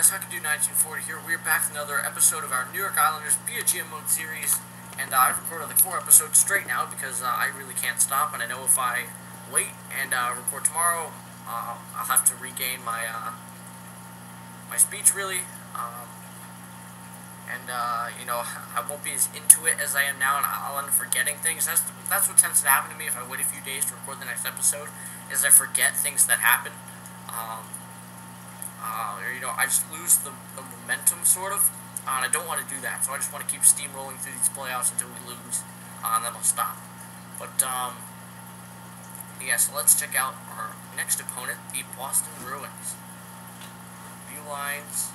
guys, I can do 1940 here. We're back with another episode of our New York Islanders BGM mode series, and I've recorded like 4 episodes straight now because I really can't stop, and I know if I wait and record tomorrow, I'll have to regain my my speech really, and you know, I won't be as into it as I am now, and I'll end up forgetting things. That's what tends to happen to me if I wait a few days to record the next episode, is I forget things that happen. Or, you know, I just lose the momentum, sort of, and I don't want to do that, so I just want to keep steamrolling through these playoffs until we lose, and then I'll stop. But, yeah, so let's check out our next opponent, the Boston Bruins. View lines.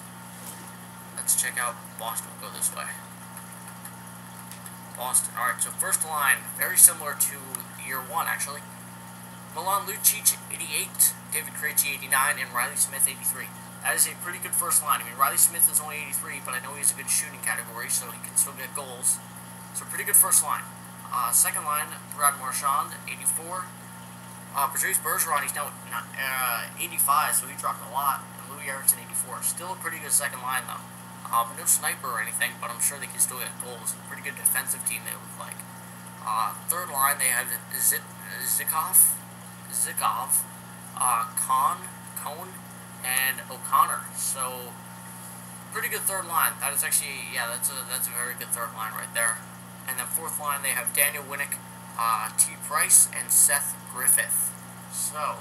Let's check out Boston. We'll go this way. Boston. Alright, so first line, very similar to year 1, actually. Milan Lucic, 88, David Krejci, 89, and Riley Smith, 83. That is a pretty good first line. I mean, Riley Smith is only 83, but I know he has a good shooting category, so he can still get goals. So pretty good first line. Second line, Brad Marchand, 84. Patrice Bergeron, he's now 85, so he dropped a lot. And Louis Eriksson, 84. Still a pretty good second line, though. No sniper or anything, but I'm sure they can still get goals. Pretty good defensive team, they look like. Third line, they have Zikov, Cone, and O'Connor. So, pretty good third line. That is actually, yeah, that's a very good third line right there. And then fourth line, they have Daniel Winnick, T. Price, and Seth Griffith. So,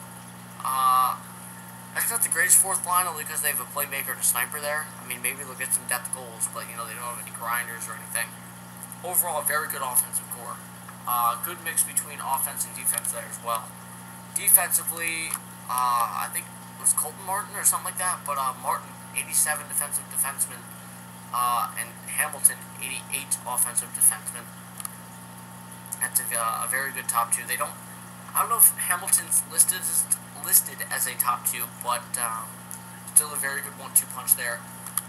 that's not the greatest fourth line, only because they have a playmaker and a sniper there. I mean, maybe they'll get some depth goals, but, you know, they don't have any grinders or anything. Overall, a very good offensive core. Good mix between offense and defense there as well. Defensively, I think it was Colton Martin or something like that, but Martin, 87 defensive defenseman, and Hamilton, 88 offensive defenseman. That's a very good top two. I don't know if Hamilton's listed as a top two, but still a very good 1-2 punch there.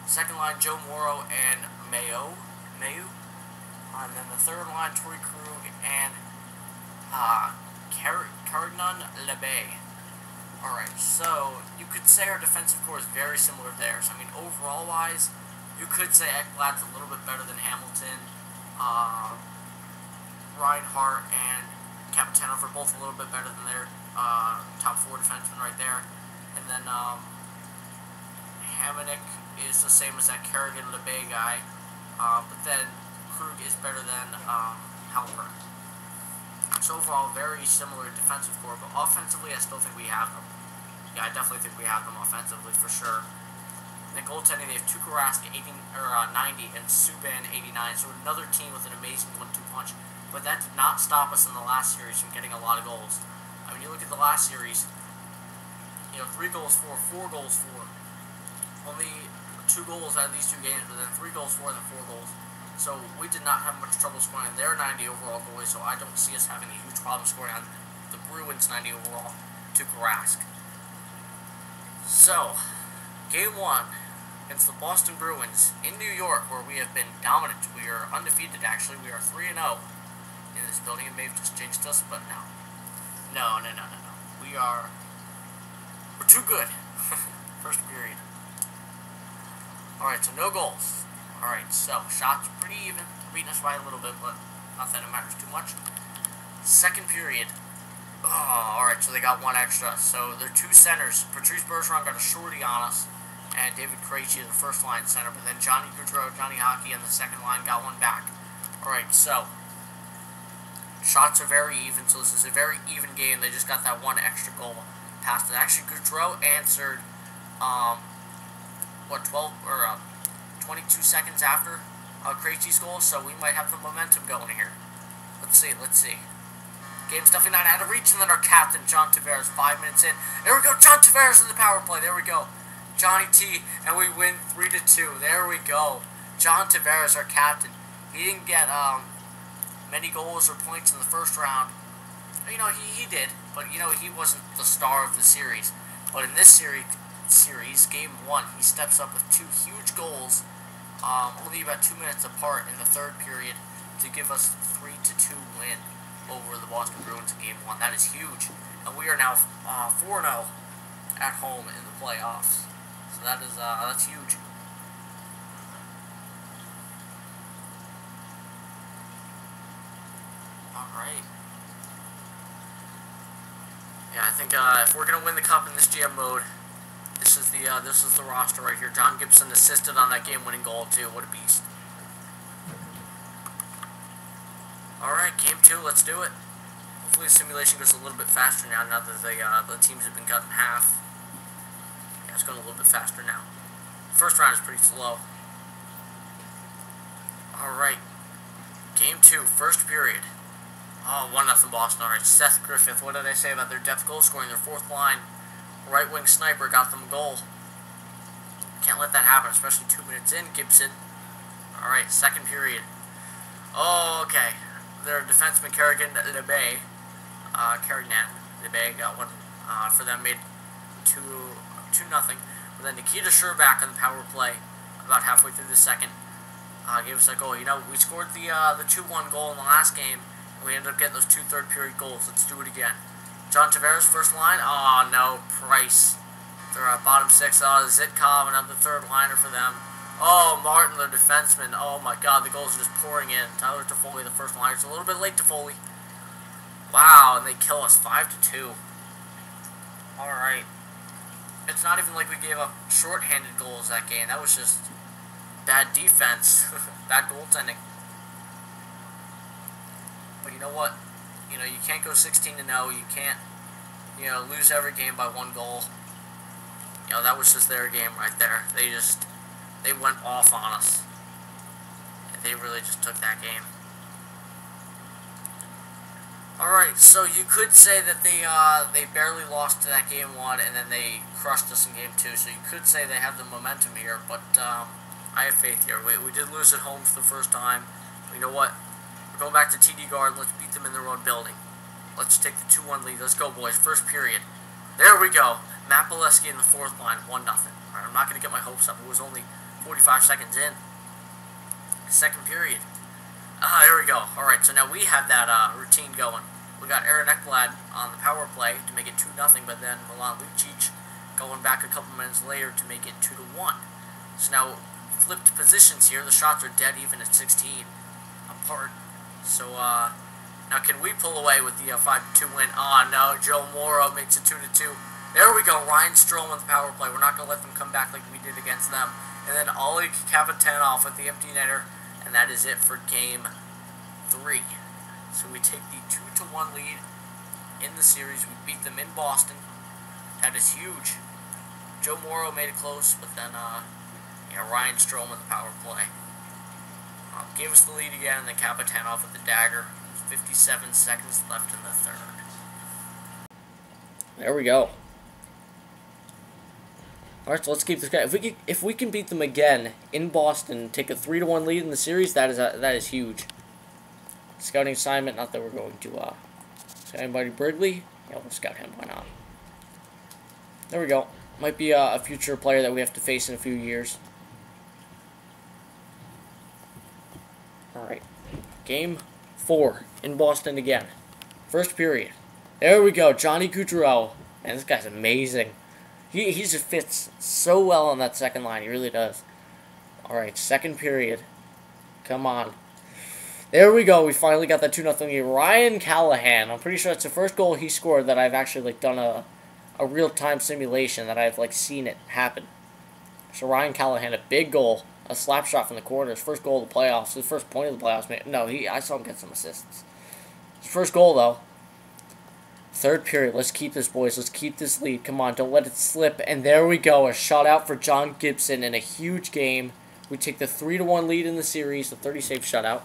Second line, Joe Morrow and Mayu. And then the third line, Torrey Krug and Carignan Lebay. Alright, so you could say our defensive core is very similar to theirs. I mean, overall-wise, you could say Ekblad's a little bit better than Hamilton. Reinhart and Kapitanov are both a little bit better than their top 4 defensemen right there. And then Hamonic is the same as that Carignan Lebay guy. But then Krug is better than Halpern. So overall, very similar defensive core, but offensively, I still think we have them. Yeah, I definitely think we have them offensively for sure. In the goaltending, they have Tuukka Rask 90 and Subban 89. So another team with an amazing 1-2 punch. But that did not stop us in the last series from getting a lot of goals. I mean, you look at the last series, you know, 3 goals for, 4 goals for. Only 2 goals out of these 2 games, but then 3 goals for, and then 4 goals. So we did not have much trouble scoring on their 90 overall goalies, so I don't see us having a huge problem scoring on the Bruins 90 overall to Rask. So, Game 1 against the Boston Bruins in New York, where we have been dominant. We are undefeated, actually. We are 3-0 in this building. It may have just jinxed us, but no. No. We're too good. First period. Alright, so no goals. Alright, so shots pretty even. Beating us by a little bit, but not that it matters too much. Second period. Oh, alright, so they got 1 extra. So their 2 centers. Patrice Bergeron got a shorty on us, and David Krejci, the first line center. But then Johnny Gaudreau, Johnny Hockey, and the second line got 1 back. Alright, so shots are very even, so this is a very even game. They just got that 1 extra goal past it. Actually, Gaudreau answered 22 seconds after Krejci's goal, so we might have the momentum going here. Let's see. Game's definitely not out of reach, and then our captain, John Tavares, 5 minutes in. There we go, John Tavares in the power play. There we go. Johnny T, and we win 3-2. There we go. John Tavares, our captain. He didn't get many goals or points in the first round. You know, he did, but, you know, he wasn't the star of the series. But in this series, Game 1, he steps up with 2 huge goals, only about 2 minutes apart in the third period, to give us 3-2 win over the Boston Bruins in Game 1. That is huge. And we are now 4-0 at home in the playoffs. So that's huge. All right. Yeah, I think if we're gonna win the cup in this GM mode, this is the roster right here. John Gibson assisted on that game-winning goal too. What a beast! All right, game 2. Let's do it. Hopefully, the simulation goes a little bit faster now. Now that the teams have been cut in half, yeah, it's going a little bit faster now. First round is pretty slow. All right, game 2, first period. Oh, 1-0 Boston. All right, Seth Griffith. What did I say about their depth goal scoring? Their fourth line right wing sniper got them a goal. Can't let that happen, especially 2 minutes in. Gibson. All right, second period. Oh, okay. Their defenseman Kerrigan LeBay, got one for them, made 2-0. But then Nikita Sherbak on the power play about halfway through the second gave us that goal. You know, we scored the 2-1 goal in the last game. We ended up getting those 2 third-period goals. Let's do it again. John Tavares, first line. Oh, no. Price. Their bottom 6. Zitkov, another third liner for them. Oh, Martin, the defenseman. Oh, my God. The goals are just pouring in. Tyler Toffoli, the first liner. It's a little bit late, Toffoli. Wow, and they kill us 5-2. All right. It's not even like we gave up short-handed goals that game. That was just bad defense. Bad goaltending. But you know what? You know, you can't go 16-0. You can't, lose every game by 1 goal. You know, that was just their game right there. They went off on us. They really just took that game. Alright, so you could say that they barely lost to that game 1, and then they crushed us in game 2. So you could say they have the momentum here, but I have faith here. We did lose at home for the first time. But you know what? We're going back to TD Garden. Let's beat them in their own building. Let's take the 2-1 lead. Let's go, boys. First period. There we go. Matt Bolesky in the fourth line, 1-0. Alright, I'm not going to get my hopes up. It was only 45 seconds in. Second period. There we go. Alright, so now we have that routine going. We got Aaron Ekblad on the power play to make it 2-0, but then Milan Lucic going back a couple minutes later to make it 2-1. So now, flipped positions here. The shots are dead even at 16 apart. So, now can we pull away with the 5-2 win? Oh, no. Joe Morrow makes it 2-2. There we go. Ryan Strome on the power play. We're not going to let them come back like we did against them. And then Oleg Kapitanov with the empty netter. And that is it for game 3. So we take the 2-1 lead in the series. We beat them in Boston. That is huge. Joe Morrow made it close, but then Ryan Strome on the power play gave us the lead again, and then Kapitanov with the dagger. 57 seconds left in the third. There we go. Alright, so let's keep this guy. If we can beat them again in Boston, take a 3-1 lead in the series, that is huge. Scouting assignment, not that we're going to scout anybody. Brigley? Yeah, we'll scout him, why not? There we go. Might be a future player that we have to face in a few years. Alright. Game 4 in Boston again. First period. There we go. Johnny Gaudreau. Man, this guy's amazing. He just fits so well on that second line. He really does. Alright, second period. Come on. There we go. We finally got that 2-0 lead. Ryan Callahan. I'm pretty sure it's the first goal he scored that I've actually done a real-time simulation, that I've seen it happen. So Ryan Callahan, a big goal. A slap shot from the corner. His first goal of the playoffs. His first point of the playoffs. No, I saw him get some assists. His first goal, though. Third period. Let's keep this, boys. Let's keep this lead. Come on, don't let it slip. And there we go. A shutout for John Gibson in a huge game. We take the 3-1 lead in the series. The 30-save shutout.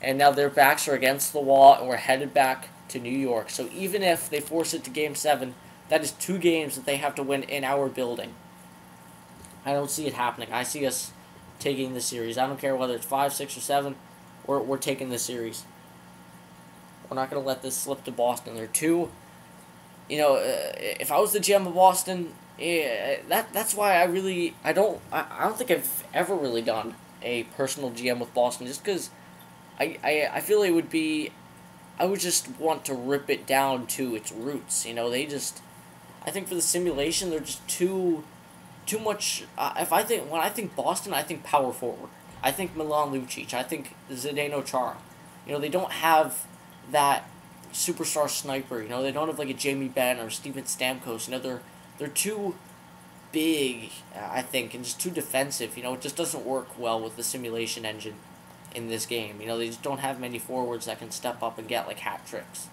And now their backs are against the wall, and we're headed back to New York. So even if they force it to Game 7, that is 2 games that they have to win in our building. I don't see it happening. I see us taking the series. I don't care whether it's 5, 6, or 7. We're taking the series. We're not going to let this slip to Boston. They're 2. If I was the GM of Boston, that's why I don't think I've ever really done a personal GM with Boston, just because I feel it would be, I would just want to rip it down to its roots. I think for the simulation, they're just too too much. When I think Boston, I think power forward. I think Milan Lucic. I think Zdeno Chara. They don't have that superstar sniper. They don't have like a Jamie Benn or Steven Stamkos. They're too big, I think, and just too defensive. It just doesn't work well with the simulation engine in this game. They just don't have many forwards that can step up and get like hat tricks.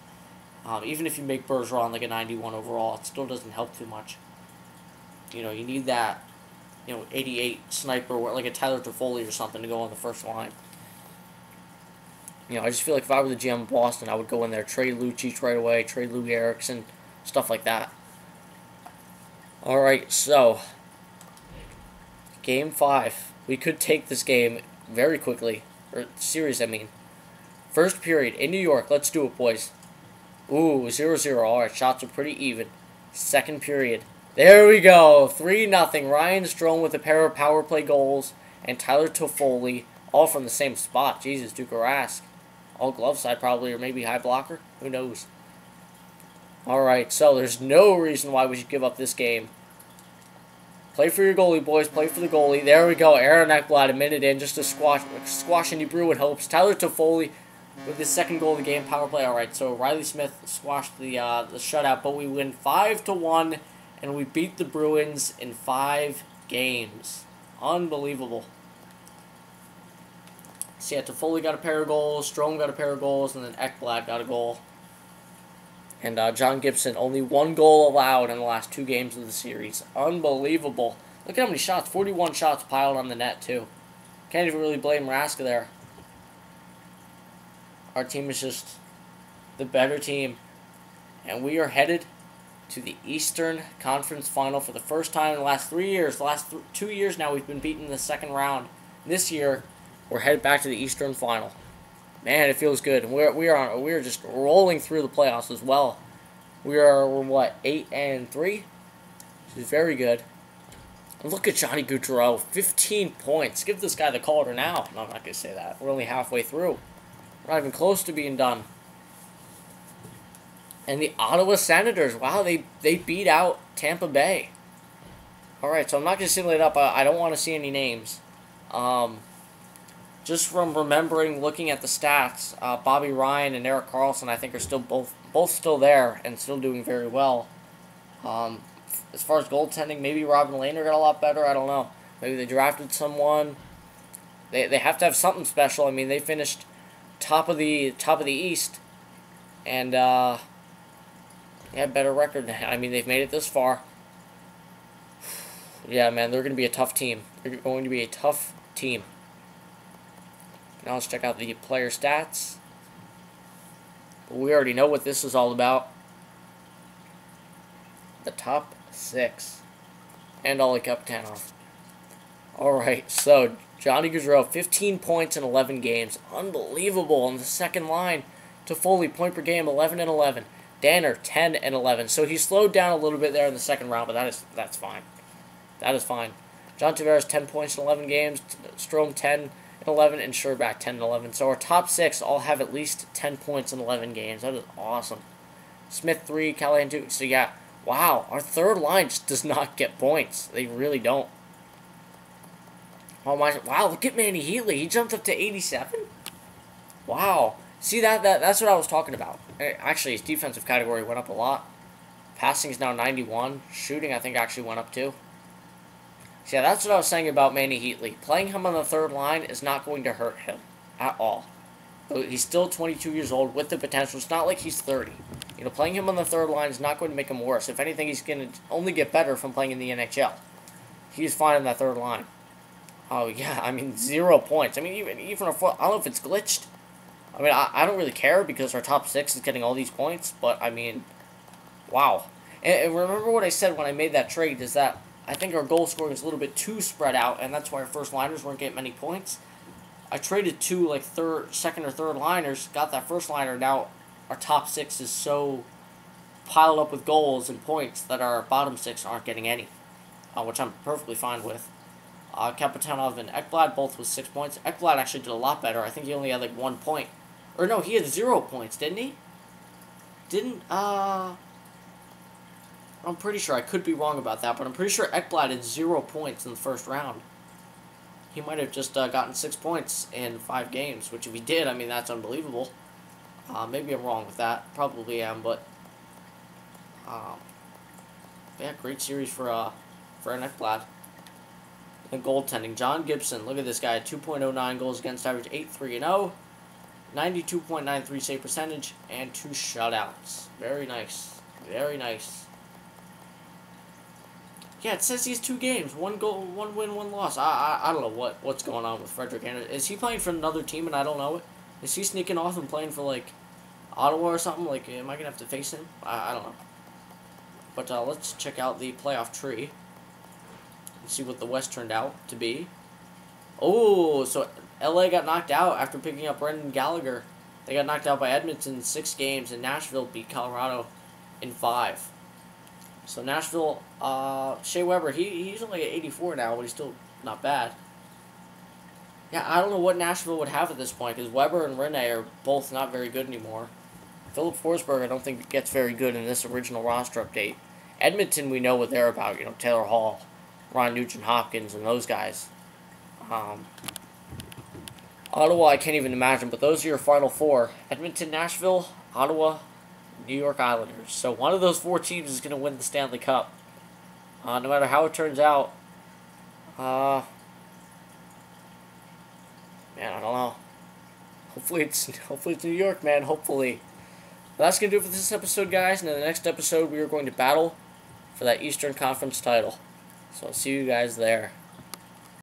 Even if you make Bergeron like a 91 overall, it still doesn't help too much. You need that, 88 sniper, like a Tyler Toffoli or something to go on the first line. I just feel like if I were the GM of Boston, I would go in there, trade Lucic right away, trade Lou Erickson, stuff like that. Alright, so, Game 5. We could take this game very quickly. Or, series, I mean. First period, in New York. Let's do it, boys. Ooh, 0-0. Alright, shots are pretty even. Second period. There we go. 3-0. Ryan Strome with a pair of power play goals. And Tyler Toffoli, all from the same spot. Jesus, Duke Rask. All glove side probably, or maybe high blocker. Who knows? Alright, so there's no reason why we should give up this game. Play for your goalie, boys. Play for the goalie. There we go. Aaron Ekblad a minute in just to squash any Bruin hopes. Tyler Toffoli with his second goal of the game, power play. Alright, so Riley Smith squashed the shutout, but we win 5-1, and we beat the Bruins in 5 games. Unbelievable. So yeah, Toffoli got a pair of goals, Strome got a pair of goals, and then Ekblad got a goal. And John Gibson, only 1 goal allowed in the last 2 games of the series. Unbelievable. Look at how many shots. 41 shots piled on the net, too. Can't even really blame Rask there. Our team is just the better team. And we are headed to the Eastern Conference Final for the first time in the last 3 years. The last 2 years now we've been beaten in the second round. This year, we're headed back to the Eastern Final. Man, it feels good. We're just rolling through the playoffs as well. We're what, 8-3? Which is very good. And look at Johnny Gaudreau, 15 points. Give this guy the Calder now. No, I'm not gonna say that. We're only halfway through. We're not even close to being done. And the Ottawa Senators, wow, they beat out Tampa Bay. All right, so I'm not gonna simulate up. I don't want to see any names. Just from remembering, looking at the stats, Bobby Ryan and Erik Karlsson, I think, are still both still there and still doing very well. As far as goaltending, maybe Robin Lehner got a lot better. I don't know. Maybe they drafted someone. They have to have something special. I mean, they finished top of the East, and better record. I mean, they've made it this far. Yeah, man, they're going to be a tough team. They're going to be a tough team. Now let's check out the player stats. We already know what this is all about. The top 6. And Ollie Kaptanov. Alright, so Johnny Gaudreau, 15 points in 11 games. Unbelievable. On the second line, Toffoli, point per game, 11-11. Danner, 10-11. So he slowed down a little bit there in the second round, but that's fine. That is fine. John Tavares, 10 points in 11 games. Strome, 10-11, and Sherbak 10-11. So our top 6 all have at least 10 points in 11 games. That is awesome. Smith 3, Callahan 2. So yeah, wow, our third line just does not get points. They really don't. Oh my! Wow, look at Manny Heatley. He jumped up to 87. Wow. See that's what I was talking about. Actually, his defensive category went up a lot. Passing is now 91. Shooting, I think, actually went up too. So yeah, that's what I was saying about Manny Heatley. Playing him on the third line is not going to hurt him at all. He's still 22 years old with the potential. It's not like he's 30. Playing him on the third line is not going to make him worse. If anything, he's going to only get better from playing in the NHL. He's fine in that third line. Oh, yeah, I mean, 0 points. I mean, even I don't know if it's glitched. I mean, I don't really care because our top 6 is getting all these points, but, I mean, wow. And remember what I said when I made that trade is that I think our goal scoring is a little bit too spread out, and that's why our first liners weren't getting many points. I traded 2, like, second or third liners, got that first liner. Now our top 6 is so piled up with goals and points that our bottom 6 aren't getting any, which I'm perfectly fine with. Kapitanov and Ekblad both with 6 points. Ekblad actually did a lot better. I think he only had like 1 point. Or no, he had 0 points, didn't he? I'm pretty sure, I could be wrong about that, but I'm pretty sure Ekblad had 0 points in the first round. He might have just gotten 6 points in 5 games, which if he did, I mean, that's unbelievable. Maybe I'm wrong with that. Probably am, but um, yeah, great series for an Ekblad. And goaltending, John Gibson. Look at this guy, 2.09 goals against average, 8.3-0, 92.93 save percentage, and 2 shutouts. Very nice, very nice. Yeah, it says he has 2 games, 1 goal, 1 win, 1 loss. I don't know what's going on with Frederick Anderson. Is he playing for another team and I don't know it? Is he sneaking off and playing for like Ottawa or something? Like, am I gonna have to face him? I don't know. But let's check out the playoff tree and see what the West turned out to be. Oh, so LA got knocked out after picking up Brendan Gallagher. They got knocked out by Edmonton in 6 games, and Nashville beat Colorado in 5. So Nashville, Shea Weber, he's only at 84 now, but he's still not bad. Yeah, I don't know what Nashville would have at this point, because Weber and Rene are both not very good anymore. Philip Forsberg, I don't think gets very good in this original roster update. Edmonton, we know what they're about, Taylor Hall, Ron Nugent-Hopkins, and those guys. Ottawa, I can't even imagine, but those are your final 4. Edmonton, Nashville, Ottawa, New York Islanders. So one of those 4 teams is going to win the Stanley Cup. No matter how it turns out. Man, I don't know. Hopefully it's New York, man. Hopefully. Well, that's going to do it for this episode, guys. And in the next episode, we are going to battle for that Eastern Conference title. So I'll see you guys there.